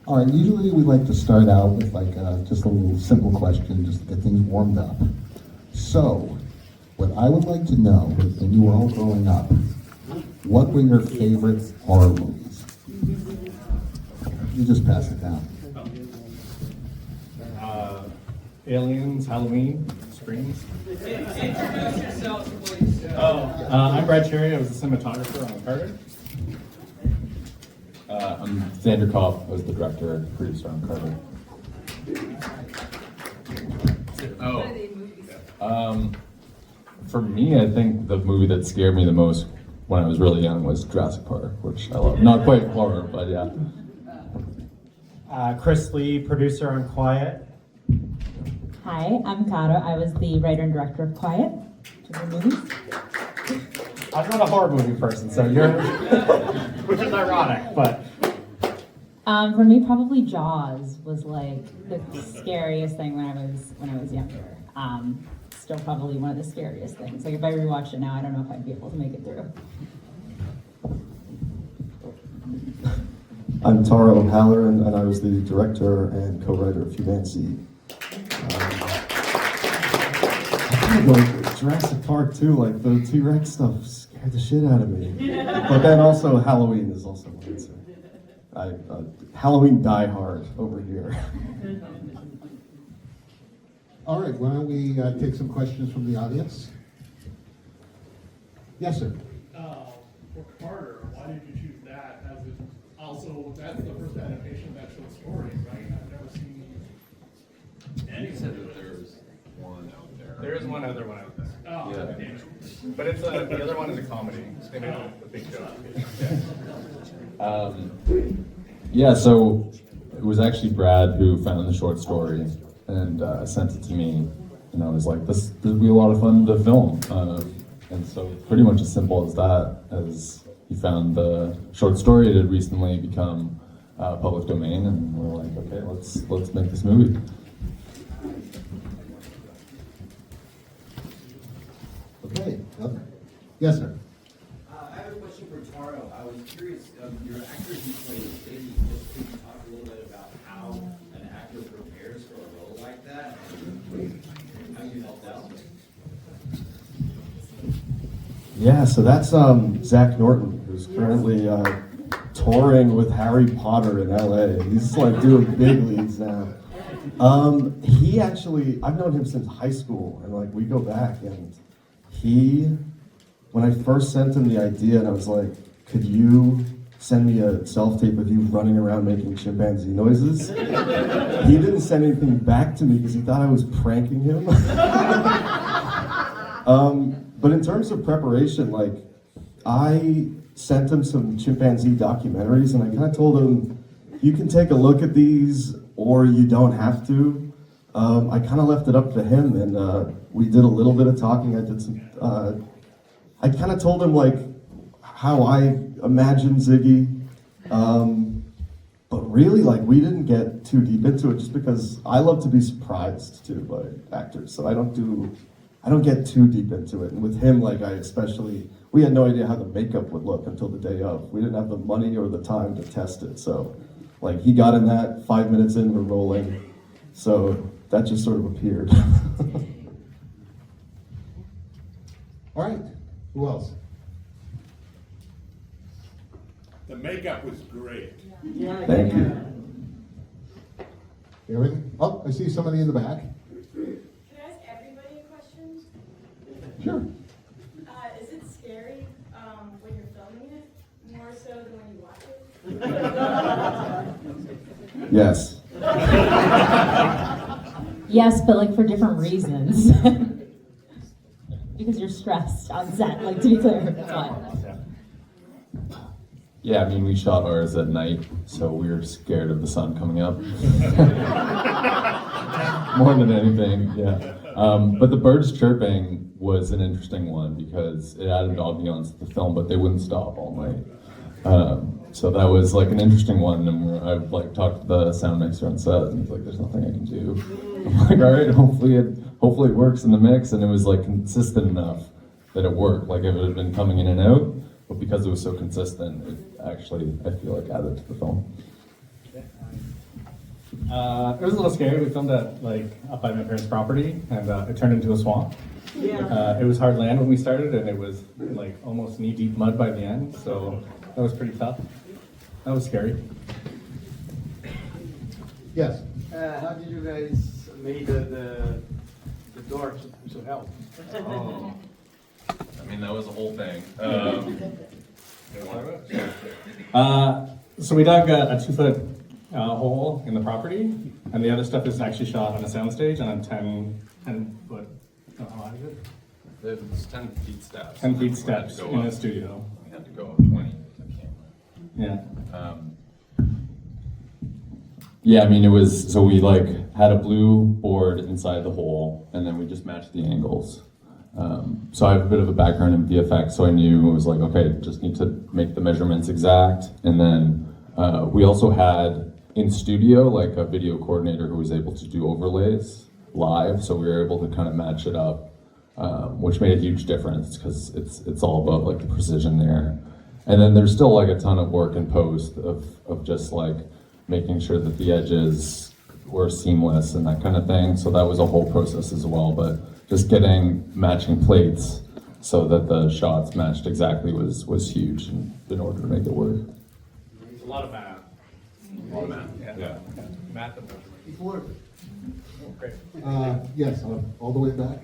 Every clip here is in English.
All right, usually we like to start out with like just a little simple question just to get things warmed up. So, what I would like to know is when you were all growing up, what were your favorite horror movies? You just pass it down. Aliens, Halloween, Screams. I'm Brad Cherry. I was a cinematographer on Carter. I'm Xander Copp. I was the director and producer on Carter. For me, I think the movie that scared me the most when I was really young was Jurassic Park, which I love. Not quite horror, but yeah. Chris Lee, producer on Quiet. Hi, I'm Taro. I was the writer and director of Quiet, two movies. I'm not a horror movie person, so you're, which is ironic, but. For me, probably Jaws was like the scariest thing when I was younger. Still probably one of the scariest things. Like if I rewatch it now, I don't know if I'd be able to make it through. I'm Taro O'Halloran, and I was the director and co-writer of Humanzee. Like Jurassic Park too, like the T-Rex stuff scared the shit out of me. But then also Halloween is also one. So Halloween Die Hard over here. All right, why don't we take some questions from the audience? Yes, sir. For Carter, why did you choose that as it also, that's the first adaptation of that short story, right? I've never seen any. You said that there's one out there. There is one other one out there. Oh, Yeah. damn. But it's the other one is a comedy. They made a big joke. Yeah, so it was actually Brad who found the short story and sent it to me, and I was like, this would be a lot of fun to film. And so pretty much as simple as that, as he found the short story, it had recently become public domain, and we're like, okay, let's make this movie. Okay. Yes, sir. I have a question for Taro. I was curious, your actor who played Ziggy, just could you talk a little bit about how an actor prepares for a role like that, and how you helped out? Yeah, so that's Zach Norton, who's currently touring with Harry Potter in LA. He's like doing big leagues now. He actually, I've known him since high school, and like we go back, and when I first sent him the idea, and I was like, could you send me a self-tape of you running around making chimpanzee noises? He didn't send anything back to me because he thought I was pranking him. But in terms of preparation, like, I sent him some chimpanzee documentaries, and I kind of told him, you can take a look at these, or you don't have to. I kind of left it up to him, and we did a little bit of talking. I did some. I kind of told him like how I imagine Ziggy, but really like we didn't get too deep into it, just because I love to be surprised too by actors, so I don't get too deep into it. And with him, like we had no idea how the makeup would look until the day of. We didn't have the money or the time to test it, so like he got in that 5 minutes in, we're rolling, so that just sort of appeared. All right. Who else? The makeup was great. Thank you. Everything? Oh, I see somebody in the back. Can I ask everybody a question? Sure. Is it scary when you're filming it, more so than when you watch it? Yes. Yes, but like for different reasons. Because you're stressed on set, like to be clear, that's why. Yeah, I mean, we shot ours at night, so we were scared of the sun coming up. More than anything, yeah. But the birds chirping was an interesting one because it added ambiance to the film, but they wouldn't stop all night. So that was like an interesting one, and I like talked to the sound mixer on set, and he's like, "There's nothing I can do." I'm like, "All right, hopefully it works in the mix," and it was like consistent enough that it worked. Like if it had been coming in and out, but because it was so consistent, it actually I feel like added to the film. It was a little scary. We filmed at like up by my parents' property, and it turned into a swamp. It was hard land when we started, and it was like almost knee-deep mud by the end. So that was pretty tough. That was scary. Yes. How did you guys make the door to help? Oh. I mean, that was a whole thing. So we dug a 2-foot hole in the property, and the other stuff is actually shot on a soundstage on a 10 foot. How high is it? It was 10 feet steps. 10 feet We had to steps go in up. the studio. We had to go up 20 with the camera. Yeah. Yeah, I mean, it was, so we like had a blue board inside the hole, and then we just matched the angles. So I have a bit of a background in VFX, so I knew it was like, okay, just need to make the measurements exact. And then we also had in studio, like a video coordinator who was able to do overlays live, so we were able to kind of match it up, which made a huge difference because it's all about like the precision there. And then there's still like a ton of work in post of just like making sure that the edges were seamless and that kind of thing. So that was a whole process as well, but just getting matching plates so that the shots matched exactly was huge in order to make it work. It's a lot of math. A lot of math. Yeah. Math and measurement. Great. Yes, all the way back.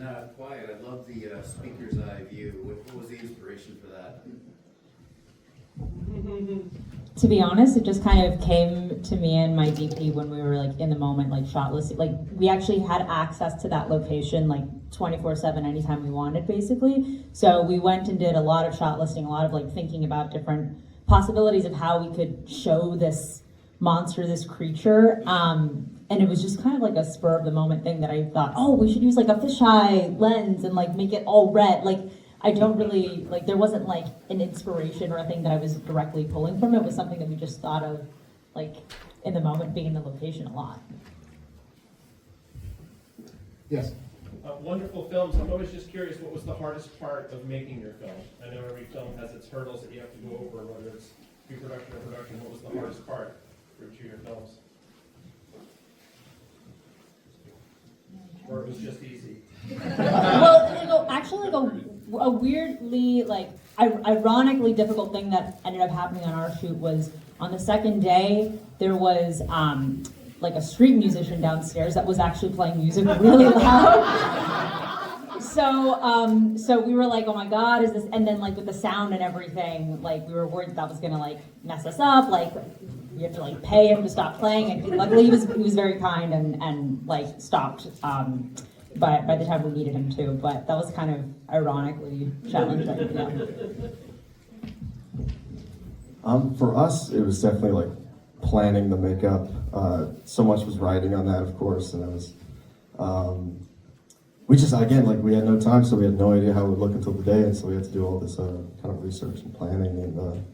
Not quiet. I love the speaker's eye view. What was the inspiration for that? To be honest, it just kind of came to me and my DP when we were like in the moment, like shot listing. Like we actually had access to that location like 24/7 anytime we wanted, basically. So we went and did a lot of shot listing, a lot of like thinking about different possibilities of how we could show this monster, this creature. And it was just kind of like a spur of the moment thing that I thought, oh, we should use like a fisheye lens and like make it all red. Like I don't really, like there wasn't like an inspiration or a thing that I was directly pulling from. It was something that we just thought of like in the moment, being in the location a lot. Yes. Wonderful films. I'm always just curious, what was the hardest part of making your film? I know every film has its hurdles that you have to go over, whether it's pre-production or production. What was the hardest part for each of your films? Or it was just easy? Well, actually, like a weirdly, like, ironically difficult thing that ended up happening on our shoot was on the second day, there was like a street musician downstairs that was actually playing music really loud. So we were like, oh my God, is this? And then like with the sound and everything, like we were worried that was gonna like mess us up. Like we had to like pay him to stop playing. And luckily he was very kind and like stopped. By the time we needed him to, but that was kind of ironically challenging. Yeah. For us, it was definitely like planning the makeup. So much was riding on that, of course, and it was. We just again like we had no time, so we had no idea how it would look until the day, and so we had to do all this kind of research and planning and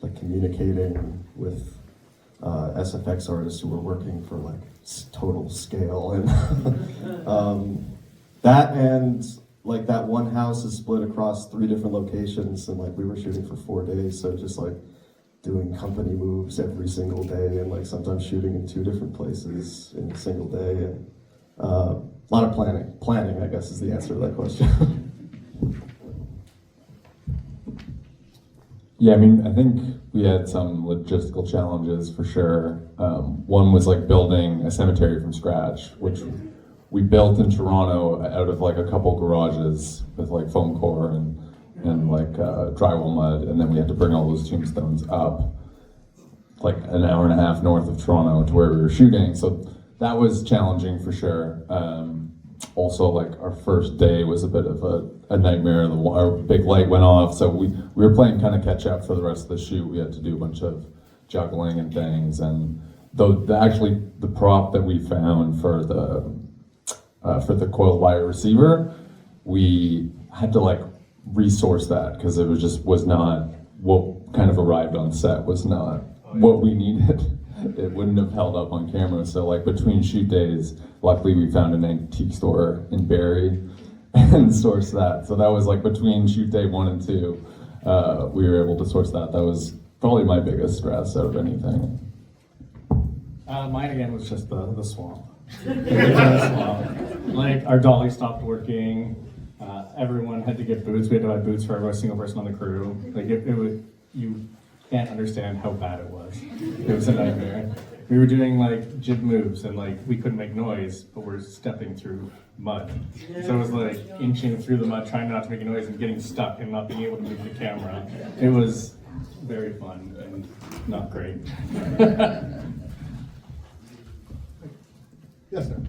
like communicating with SFX artists who were working for like total scale and that and like that one house is split across 3 different locations and like we were shooting for 4 days, so just like doing company moves every single day and like sometimes shooting in 2 different places in a single day and a lot of planning I guess is the answer to that question. Yeah, I mean, I think we had some logistical challenges for sure. One was like building a cemetery from scratch, which we built in Toronto out of like a couple garages with like foam core and like drywall mud, and then we had to bring all those tombstones up like an hour and a half north of Toronto to where we were shooting. So that was challenging for sure. Also, like our first day was a bit of a nightmare. Our big light went off, so we were playing kind of catch up for the rest of the shoot. We had to do a bunch of juggling and things, and actually the prop that we found for the coiled wire receiver, we had to like resource that because it was not what kind of arrived on set was not what we needed. It wouldn't have held up on camera. So like between shoot days, luckily we found an antique store in Barrie and sourced that. So that was like between shoot day 1 and 2, we were able to source that. That was probably my biggest stress out of anything. Mine again was just the swamp. The swamp. Like our dolly stopped working. Everyone had to get boots. We had to buy boots for every single person on the crew. Like it was, you can't understand how bad it was. It was a nightmare. We were doing like jib moves and like we couldn't make noise, but we're stepping through mud. So it was like inching through the mud, trying not to make a noise and getting stuck and not being able to move the camera. It was very fun and not great. Yes, sir.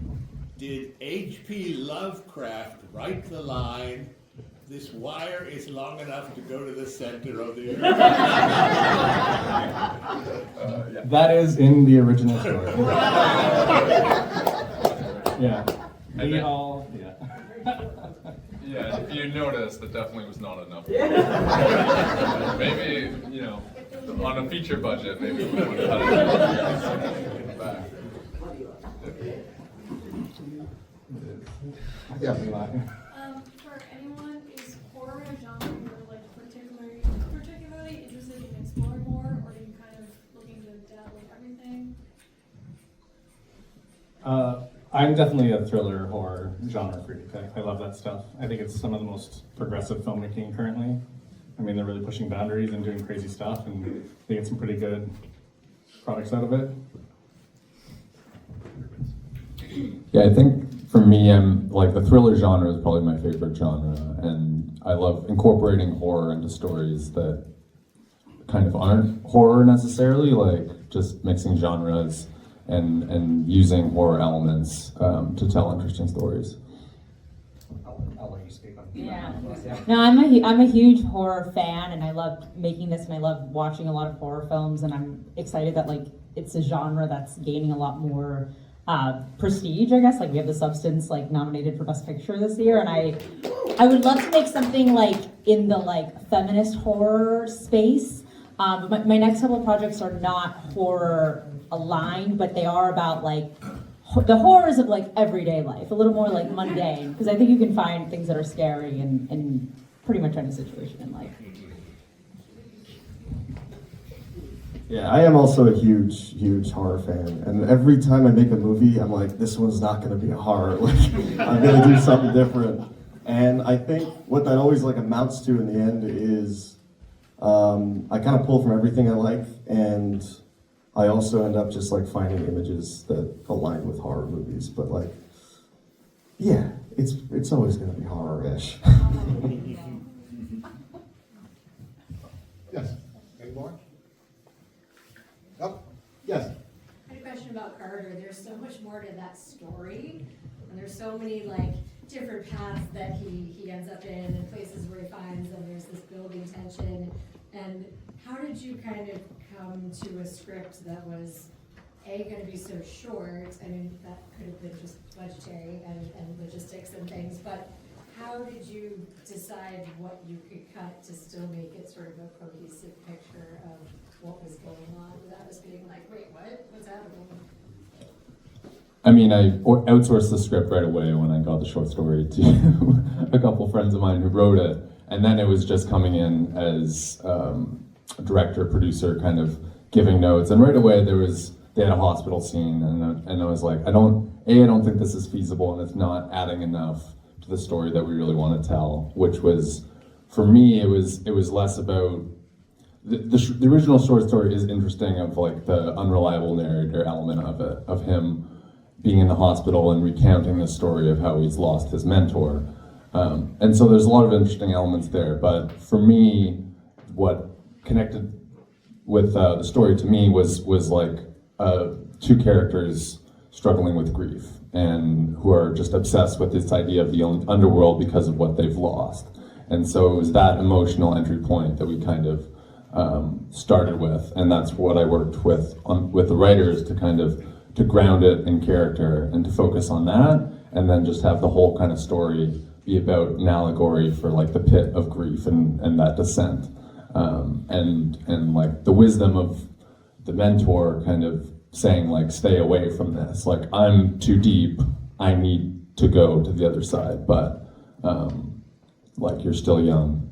Did H.P. Lovecraft write the line, "This wire is long enough to go to the center of the earth"? That is in the original story. Yeah. And then- Yeah. Yeah, if you notice, that definitely was not enough. Maybe, on a feature budget, maybe we would have had it back. Yeah. For anyone, is horror a genre you're like particularly interested in exploring more, or are you kind of looking to dabble with everything? I'm definitely a thriller horror genre freak. I love that stuff. I think it's some of the most progressive filmmaking currently. I mean, they're really pushing boundaries and doing crazy stuff, and they get some pretty good products out of it. Yeah, I think for me, I'm like the thriller genre is probably my favorite genre, and I love incorporating horror into stories that kind of aren't horror necessarily, like just mixing genres and using horror elements to tell interesting stories. I'll let you speak on Yeah. No, I'm a huge horror fan, and I love making this, and I love watching a lot of horror films, and I'm excited that like it's a genre that's gaining a lot more prestige, I guess. Like we have The Substance like nominated for Best Picture this year, and I would love to make something like in the like feminist horror space. But my next couple of projects are not horror aligned, but they are about like the horrors of like everyday life, a little more like mundane, because I think you can find things that are scary in pretty much any situation in life. Yeah, I am also a huge horror fan, and every time I make a movie, I'm like, this one's not going to be a horror. Like, I'm going to do something different. And I think what that always like amounts to in the end is I kind of pull from everything I like, and I also end up just like finding images that align with horror movies. But like, yeah, it's always going to be horror-ish. Yes. Any more? Oh, yes. I had a question about Carter. There's so much more to that story, and there's so many like different paths that he ends up in, and places where he finds, and there's this building tension. And how did you kind of come to a script that was going to be so short? I mean, that could have been just budgetary and logistics and things, but how did you decide what you could cut to still make it sort of a cohesive picture of what was going on without us being like, wait, what's happening? I mean, I outsourced the script right away when I got the short story to a couple friends of mine who wrote it. And then it was just coming in as a director, producer, kind of giving notes. And right away they had a hospital scene, and I was like, I don't think this is feasible, and it's not adding enough to the story that we really want to tell. Which was, for me, it was less about the original short story is interesting, of like the unreliable narrator element of it, of him being in the hospital and recounting the story of how he's lost his mentor. And so there's a lot of interesting elements there, but for me, what connected with the story to me was like two characters struggling with grief and who are just obsessed with this idea of the underworld because of what they've lost. And so it was that emotional entry point that we kind of started with, and that's what I worked with the writers to kind of to ground it in character and to focus on that, and then just have the whole kind of story be about an allegory for like the pit of grief and that descent, and like the wisdom of the mentor kind of saying like, stay away from this, like I'm too deep, I need to go to the other side, but like you're still young,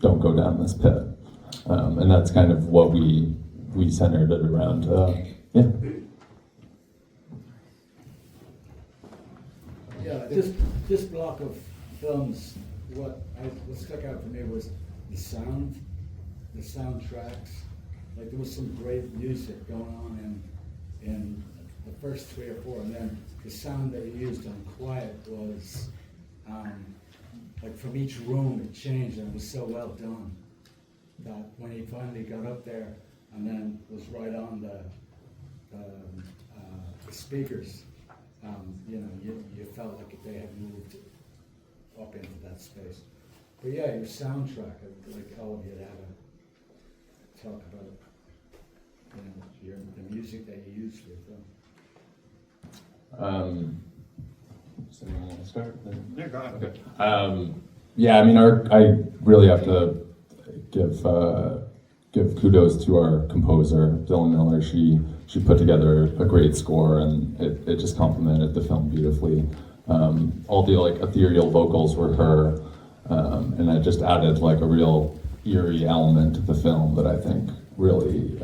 don't go down this pit. And that's kind of what we centered it around. Yeah. Yeah, this block of films, what stuck out for me was the soundtracks. Like there was some great music going on in the first 3 or 4, and then the sound that you used on Quiet was like from each room it changed, and it was so well done that when he finally got up there and then was right on the speakers, you felt like they had moved up into that space. But yeah, your soundtrack, like all of you had to talk about, the music that you use for your film. Does anyone want to start? Yeah, go ahead. Okay. Yeah, I mean, I really have to give kudos to our composer, Dylan Miller. She put together a great score, and it just complemented the film beautifully. All the like ethereal vocals were her, and it just added like a real eerie element to the film that I think really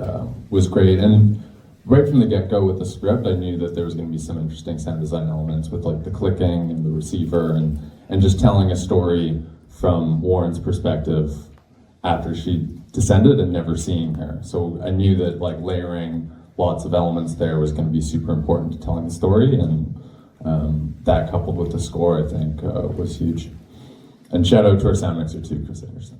was great. And right from the get-go with the script, I knew that there was going to be some interesting sound design elements with like the clicking and the receiver, and just telling a story from Warren's perspective after she descended and never seeing her. So I knew that like layering lots of elements there was going to be super important to telling the story, and that coupled with the score, I think, was huge. And shout out to our sound mixer too, Chris Anderson.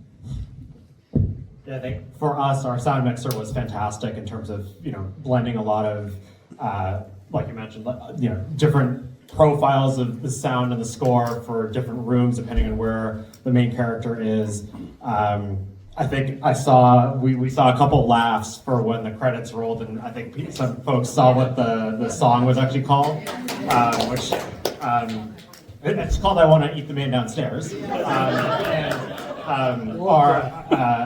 Yeah, I think for us, our sound mixer was fantastic in terms of blending a lot of, like you mentioned, different profiles of the sound and the score for different rooms depending on where the main character is. I think we saw a couple laughs for when the credits rolled, and I think some folks saw what the song was actually called, which it's called "I Want to Eat the Man Downstairs."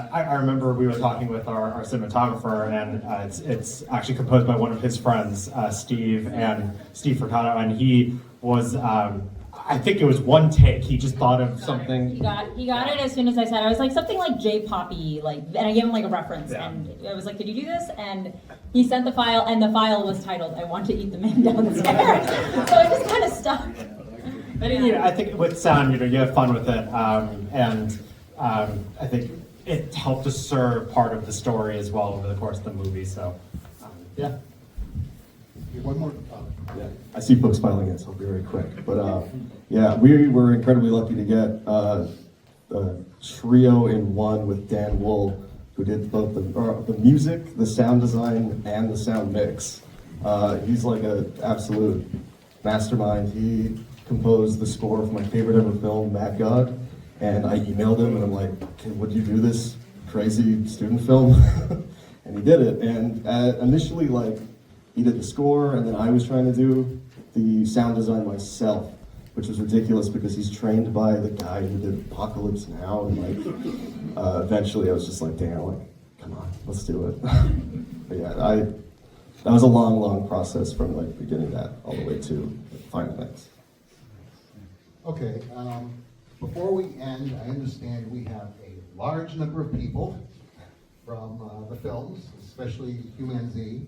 I remember we were talking with our cinematographer, and it's actually composed by one of his friends, Steve Furtado, and he was. I think it was one take. He just thought of something. He got it as soon as I said. I was like something like J-poppy, and I gave him like a reference, and I was like, "Could you do this?" And he sent the file, and the file was titled "I Want to Eat the Man Downstairs." So it just kind of stuck. But I think with sound, you have fun with it, and I think it helped to serve part of the story as well over the course of the movie. So, yeah. One more. Yeah, I see folks filing in, so I'll be very quick. But yeah, we were incredibly lucky to get a trio in one with Dan Wool, who did both the music, the sound design, and the sound mix. He's like an absolute mastermind. He composed the score for my favorite ever film, Mad God, and I emailed him and I'm like, would you do this crazy student film? And he did it. And initially, like, he did the score, and then I was trying to do the sound design myself, which was ridiculous because he's trained by the guy who did Apocalypse Now, and like, eventually I was just like, Dan, like, come on, let's do it. But yeah, that was a long process from like beginning that all the way to the final mix. Okay, before we end, I understand we have a large number of people from the films, especially Humanzee.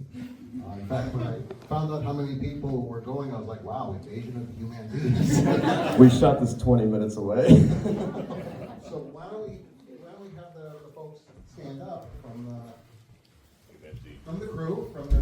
In fact, when I found out how many people were going, I was like, wow, invasion of Humanzee. We shot this 20 minutes away. So why don't we have the folks stand up from the crew, from the